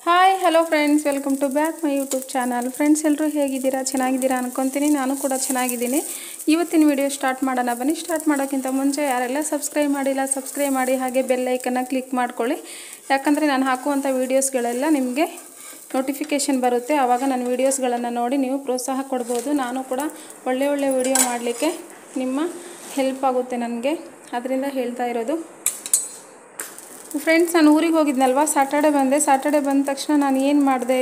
Hi hello friends, welcome to back my YouTube channel. Friends, ಎಲ್ಲರೂ ಹೇಗಿದ್ದೀರಾ? ಚೆನ್ನಾಗಿದ್ದೀರಾ ಅನ್ಕೊತೀನಿ. ನಾನು ಕೂಡ ಚೆನ್ನಾಗಿದ್ದೀನಿ. ಇವತ್ತಿನ ವಿಡಿಯೋ ಸ್ಟಾರ್ಟ್ ಮಾಡೋಣ ಬನ್ನಿ. ಸ್ಟಾರ್ಟ್ ಮಾಡೋಕ್ಕಿಂತ ಮುಂಚೆ ಯಾರೆಲ್ಲ ಸಬ್ಸ್ಕ್ರೈಬ್ ಮಾಡಿಲ್ಲ ಸಬ್ಸ್ಕ್ರೈಬ್ ಮಾಡಿ, ಹಾಗೆ ಬೆಲ್ ಐಕನ್ನ ಕ್ಲಿಕ್ ಮಾಡ್ಕೊಳ್ಳಿ. ಯಾಕಂದರೆ ನಾನು ಹಾಕುವಂಥ ವೀಡಿಯೋಸ್ಗಳೆಲ್ಲ ನಿಮಗೆ ನೋಟಿಫಿಕೇಷನ್ ಬರುತ್ತೆ. ಆವಾಗ ನನ್ನ ವೀಡಿಯೋಸ್ಗಳನ್ನು ನೋಡಿ ನೀವು ಪ್ರೋತ್ಸಾಹ ಕೊಡ್ಬೋದು. ನಾನು ಕೂಡ ಒಳ್ಳೆ ವಿಡಿಯೋ ಮಾಡಲಿಕ್ಕೆ ನಿಮ್ಮ ಹೆಲ್ಪ್ ಆಗುತ್ತೆ ನನಗೆ, ಅದರಿಂದ ಹೇಳ್ತಾ ಇರೋದು. ಫ್ರೆಂಡ್ಸ್, ನಾನು ಊರಿಗೆ ಹೋಗಿದ್ನಲ್ವ, ಸಾಟರ್ಡೆ ಬಂದ ತಕ್ಷಣ ನಾನು ಏನು ಮಾಡಿದೆ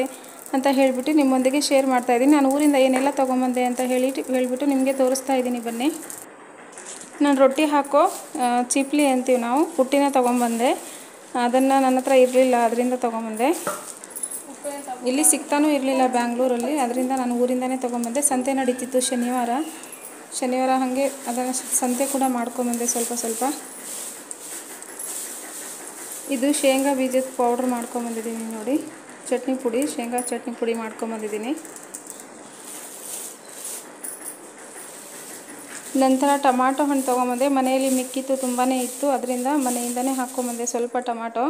ಅಂತ ಹೇಳಿಬಿಟ್ಟು ನಿಮ್ಮೊಂದಿಗೆ ಶೇರ್ ಮಾಡ್ತಾಯಿದ್ದೀನಿ. ನಾನು ಊರಿಂದ ಏನೆಲ್ಲ ತೊಗೊಂಬಂದೆ ಅಂತ ಹೇಳಿಬಿಟ್ಟು ನಿಮಗೆ ತೋರಿಸ್ತಾ ಇದ್ದೀನಿ. ಬನ್ನಿ, ನಾನು ರೊಟ್ಟಿ ಹಾಕೋ ಚಿಪ್ಲಿ ಅಂತೀವಿ ನಾವು, ಪುಟ್ಟಿನ ತೊಗೊಂಬಂದೆ. ಅದನ್ನು ನನ್ನ ಹತ್ರ ಇರಲಿಲ್ಲ, ಅದರಿಂದ ತೊಗೊಂಬಂದೆ. ಇಲ್ಲಿ ಸಿಗ್ತಾನೂ ಇರಲಿಲ್ಲ ಬ್ಯಾಂಗ್ಳೂರಲ್ಲಿ, ಅದರಿಂದ ನಾನು ಊರಿಂದನೇ ತೊಗೊಂಬಂದೆ. ಸಂತೆ ನಡೀತಿತ್ತು ಶನಿವಾರ ಹಾಗೆ ಅದನ್ನು ಸಂತೆ ಕೂಡ ಮಾಡ್ಕೊಂಬಂದೆ ಸ್ವಲ್ಪ. ಇದು ಶೇಂಗಾ ಬೀಜದ ಪೌಡ್ರ್ ಮಾಡ್ಕೊಂಬಂದಿದ್ದೀನಿ ನೋಡಿ, ಚಟ್ನಿ ಪುಡಿ, ಶೇಂಗಾ ಚಟ್ನಿ ಪುಡಿ ಮಾಡ್ಕೊಂಬಂದಿದ್ದೀನಿ. ನಂತರ ಟೊಮಾಟೊ ಹಣ್ಣು ತೊಗೊಂಬಂದೆ. ಮನೆಯಲ್ಲಿ ಮಿಕ್ಕಿತ್ತು, ತುಂಬಾ ಇತ್ತು, ಅದರಿಂದ ಮನೆಯಿಂದನೇ ಹಾಕ್ಕೊಂಬಂದೆ ಸ್ವಲ್ಪ ಟೊಮಾಟೊ.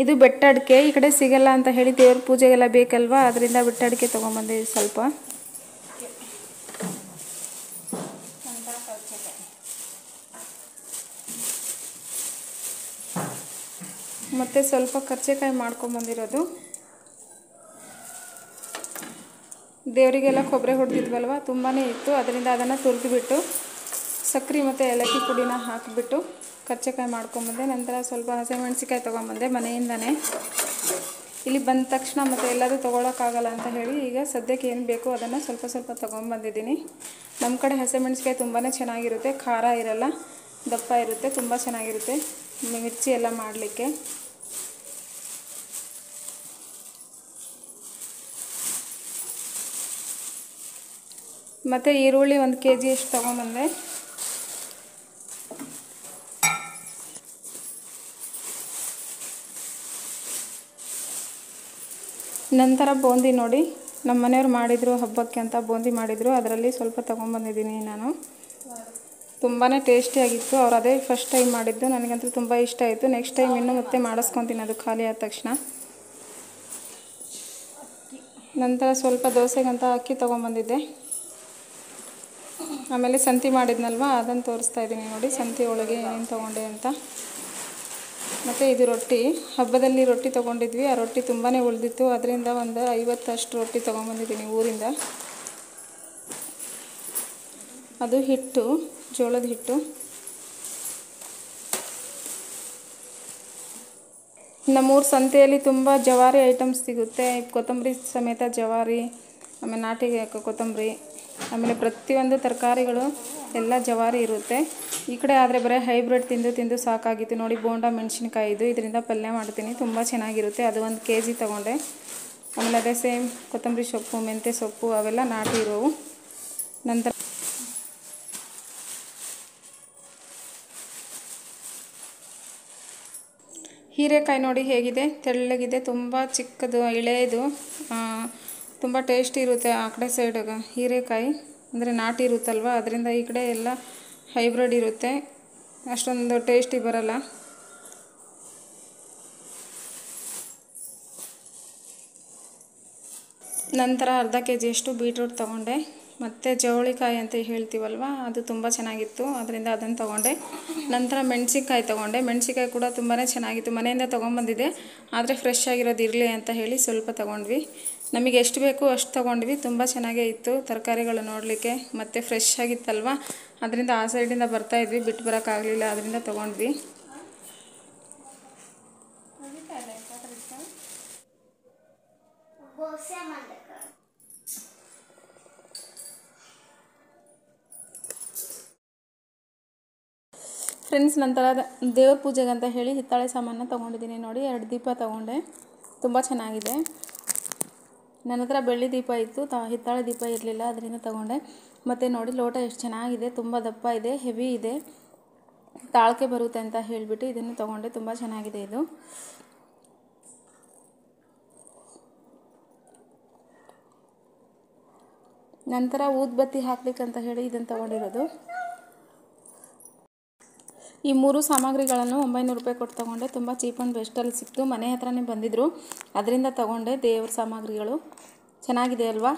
ಇದು ಬೆಟ್ಟಡಿಕೆ, ಈ ಕಡೆ ಸಿಗಲ್ಲ ಅಂತ ಹೇಳಿ ದೇವ್ರ ಪೂಜೆಗೆಲ್ಲ ಬೇಕಲ್ವಾ, ಅದರಿಂದ ಬೆಟ್ಟಡಿಕೆ ತೊಗೊಂಬಂದೆ ಸ್ವಲ್ಪ. ಮತ್ತು ಸ್ವಲ್ಪ ಕರ್ಚೆಕಾಯಿ ಮಾಡ್ಕೊಂಬಂದಿರೋದು. ದೇವರಿಗೆಲ್ಲ ಕೊಬ್ಬರಿ ಹೊಡೆದಿದ್ವಲ್ವ, ತುಂಬಾ ಇತ್ತು, ಅದರಿಂದ ಅದನ್ನು ತುರಿದುಬಿಟ್ಟು ಸಕ್ಕರೆ ಮತ್ತು ಏಲಕ್ಕಿ ಪುಡಿನ ಹಾಕಿಬಿಟ್ಟು ಕರ್ಚೆಕಾಯಿ ಮಾಡ್ಕೊಂಬಂದೆ. ನಂತರ ಸ್ವಲ್ಪ ಹಸಿಮೆಣಸಿಕಾಯಿ ತೊಗೊಂಬಂದೆ ಮನೆಯಿಂದನೇ. ಇಲ್ಲಿ ಬಂದ ತಕ್ಷಣ ಮತ್ತು ಎಲ್ಲದೂ ತೊಗೊಳಕ್ಕಾಗಲ್ಲ ಅಂತ ಹೇಳಿ ಈಗ ಸದ್ಯಕ್ಕೆ ಏನು ಬೇಕೋ ಅದನ್ನು ಸ್ವಲ್ಪ ತೊಗೊಂಬಂದಿದ್ದೀನಿ. ನಮ್ಮ ಕಡೆ ಹಸಿಮೆಣಸಿಕಾಯಿ ತುಂಬಾ ಚೆನ್ನಾಗಿರುತ್ತೆ, ಖಾರ ಇರಲ್ಲ, ದಪ್ಪ ಇರುತ್ತೆ, ತುಂಬ ಚೆನ್ನಾಗಿರುತ್ತೆ ಮಿರ್ಚಿ ಎಲ್ಲ ಮಾಡಲಿಕ್ಕೆ. ಮತ್ತು ಈರುಳ್ಳಿ 1 kg ಅಷ್ಟು ತೊಗೊಂಬಂದೆ. ನಂತರ ಬೂಂದಿ ನೋಡಿ, ನಮ್ಮ ಮನೆಯವ್ರು ಮಾಡಿದರು ಹಬ್ಬಕ್ಕೆ ಅಂತ, ಬೂಂದಿ ಮಾಡಿದರು, ಅದರಲ್ಲಿ ಸ್ವಲ್ಪ ತೊಗೊಂಬಂದಿದ್ದೀನಿ ನಾನು. ತುಂಬಾ ಟೇಸ್ಟಿಯಾಗಿತ್ತು. ಅವ್ರು ಅದೇ ಫಸ್ಟ್ ಟೈಮ್ ಮಾಡಿದ್ದು, ನನಗಂತೂ ತುಂಬ ಇಷ್ಟ ಆಯಿತು. ನೆಕ್ಸ್ಟ್ ಟೈಮ್ ಇನ್ನೂ ಮತ್ತೆ ಮಾಡಿಸ್ಕೊತೀನಿ ಅದು ಖಾಲಿ ಆದ ತಕ್ಷಣ. ನಂತರ ಸ್ವಲ್ಪ ದೋಸೆಗಂತ ಅಕ್ಕಿ ತೊಗೊಂಬಂದಿದ್ದೆ. ಆಮೇಲೆ ಸಂತಿ ಮಾಡಿದ್ನಲ್ವ, ಅದನ್ನು ತೋರಿಸ್ತಾ ಇದ್ದೀನಿ ನೋಡಿ, ಸಂತಿ ಒಳಗೆ ಏನೇನು ತೊಗೊಂಡೆ ಅಂತ. ಮತ್ತು ಇದು ರೊಟ್ಟಿ, ಹಬ್ಬದಲ್ಲಿ ರೊಟ್ಟಿ ತೊಗೊಂಡಿದ್ವಿ, ಆ ರೊಟ್ಟಿ ತುಂಬಾ ಉಳಿದಿತ್ತು, ಅದರಿಂದ ಒಂದು 50 ಅಷ್ಟು ರೊಟ್ಟಿ ತೊಗೊಂಬಂದಿದ್ದೀನಿ ಊರಿಂದ. ಅದು ಹಿಟ್ಟು, ಜೋಳದ ಹಿಟ್ಟು. ನಮ್ಮೂರು ಸಂತೆಯಲ್ಲಿ ತುಂಬ ಜವಾರಿ ಐಟಮ್ಸ್ ಸಿಗುತ್ತೆ, ಕೊತ್ತಂಬರಿ ಸಮೇತ ಜವಾರಿ, ಆಮೇಲೆ ನಾಟಿ ಕೊತ್ತಂಬರಿ, ಆಮೇಲೆ ಪ್ರತಿಯೊಂದು ತರಕಾರಿಗಳು ಎಲ್ಲ ಜವಾರಿ ಇರುತ್ತೆ. ಈ ಕಡೆ ಆದರೆ ಬರೀ ಹೈಬ್ರಿಡ್ ತಿಂದು ಸಾಕಾಗಿತ್ತು ನೋಡಿ. ಬೋಂಡ ಮೆಣಸಿನ್ಕಾಯಿ ಇದರಿಂದ ಪಲ್ಯ ಮಾಡ್ತೀನಿ, ತುಂಬ ಚೆನ್ನಾಗಿರುತ್ತೆ. ಅದು 1 kg ತೊಗೊಂಡೆ. ಆಮೇಲೆ ಅದೇ ಸೇಮ್ ಕೊತ್ತಂಬರಿ ಸೊಪ್ಪು, ಮೆಂತ್ಯ ಸೊಪ್ಪು ಅವೆಲ್ಲ ನಾಟಿ ಇರೋವು. ನಂತರ ಹೀರೆಕಾಯಿ ನೋಡಿ ಹೇಗಿದೆ, ತೆಳ್ಳಗಿದೆ, ತುಂಬ ಚಿಕ್ಕದು, ಎಳೆಯದು, ತುಂಬ ಟೇಸ್ಟಿ ಇರುತ್ತೆ. ಆ ಕಡೆ ಸೈಡಾಗ ಹೀರೆಕಾಯಿ ಅಂದರೆ ನಾಟಿ ಇರುತ್ತಲ್ವ, ಅದರಿಂದ ಈ ಕಡೆ ಎಲ್ಲ ಹೈಬ್ರಿಡ್ ಇರುತ್ತೆ, ಅಷ್ಟೊಂದು ಟೇಸ್ಟಿ ಬರಲ್ಲ. ನಂತರ ಅರ್ಧ kg ಅಷ್ಟು ಬೀಟ್ರೂಟ್ ತೊಗೊಂಡೆ. ಮತ್ತು ಜವಳಿಕಾಯಿ ಅಂತ ಹೇಳ್ತೀವಲ್ವ, ಅದು ತುಂಬ ಚೆನ್ನಾಗಿತ್ತು, ಅದರಿಂದ ಅದನ್ನು ತೊಗೊಂಡೆ. ನಂತರ ಮೆಣಸಿನ್ಕಾಯಿ ತೊಗೊಂಡೆ. ಮೆಣಸಿನ್ಕಾಯಿ ಕೂಡ ತುಂಬಾ ಚೆನ್ನಾಗಿತ್ತು, ಮನೆಯಿಂದ ತೊಗೊಂಬಂದಿದ್ದೆ, ಆದರೆ ಫ್ರೆಶ್ ಆಗಿರೋದು ಇರಲಿ ಅಂತ ಹೇಳಿ ಸ್ವಲ್ಪ ತೊಗೊಂಡ್ವಿ. ನಮಗೆ ಎಷ್ಟು ಬೇಕು ಅಷ್ಟು ತೊಗೊಂಡ್ವಿ, ತುಂಬ ಚೆನ್ನಾಗೇ ಇತ್ತು ತರಕಾರಿಗಳು ನೋಡಲಿಕ್ಕೆ, ಮತ್ತು ಫ್ರೆಶ್ ಆಗಿತ್ತಲ್ವ, ಅದರಿಂದ ಆ ಸೈಡಿಂದ ಬರ್ತಾಯಿದ್ವಿ, ಬಿಟ್ಟು ಬರೋಕ್ಕಾಗಲಿಲ್ಲ, ಅದರಿಂದ ತೊಗೊಂಡ್ವಿ. ಫ್ರೆಂಡ್ಸ್, ನಂತರ ದೇವ್ರ ಪೂಜೆಗೆ ಅಂತ ಹೇಳಿ ಹಿತ್ತಾಳೆ ಸಾಮಾನನ್ನ ತೊಗೊಂಡಿದ್ದೀನಿ ನೋಡಿ. 2 ದೀಪ ತೊಗೊಂಡೆ, ತುಂಬ ಚೆನ್ನಾಗಿದೆ. ನನ್ನ ಹತ್ರ ಬೆಳ್ಳಿ ದೀಪ ಇತ್ತು, ಹಿತ್ತಾಳೆ ದೀಪ ಇರಲಿಲ್ಲ, ಅದರಿಂದ ತೊಗೊಂಡೆ. ಮತ್ತು ನೋಡಿ ಲೋಟ ಎಷ್ಟು ಚೆನ್ನಾಗಿದೆ, ತುಂಬ ದಪ್ಪ ಇದೆ, ಹೆವಿ ಇದೆ, ತಾಳ್ಕೆ ಬರುತ್ತೆ ಅಂತ ಹೇಳಿಬಿಟ್ಟು ಇದನ್ನು ತೊಗೊಂಡೆ. ತುಂಬ ಚೆನ್ನಾಗಿದೆ ಇದು. ನಂತರ ಊದುಬತ್ತಿ ಹಾಕ್ಲಿಕ್ಕಂತ ಹೇಳಿ ಇದನ್ನು ತೊಗೊಂಡಿರೋದು. ಈ 3 ಸಾಮಗ್ರಿಗಳನ್ನು 900 ರೂಪಾಯಿ ಕೊಟ್ಟು ತೊಗೊಂಡೆ. ತುಂಬ ಚೀಪ್ ಆ್ಯಂಡ್ ಬೆಸ್ಟಲ್ಲಿ ಸಿಕ್ತು. ಮನೆ ಹತ್ರನೇ ಬಂದಿದ್ದರು, ಅದರಿಂದ ತೊಗೊಂಡೆ. ದೇವ್ರ ಸಾಮಗ್ರಿಗಳು ಚೆನ್ನಾಗಿದೆ ಅಲ್ವಾ?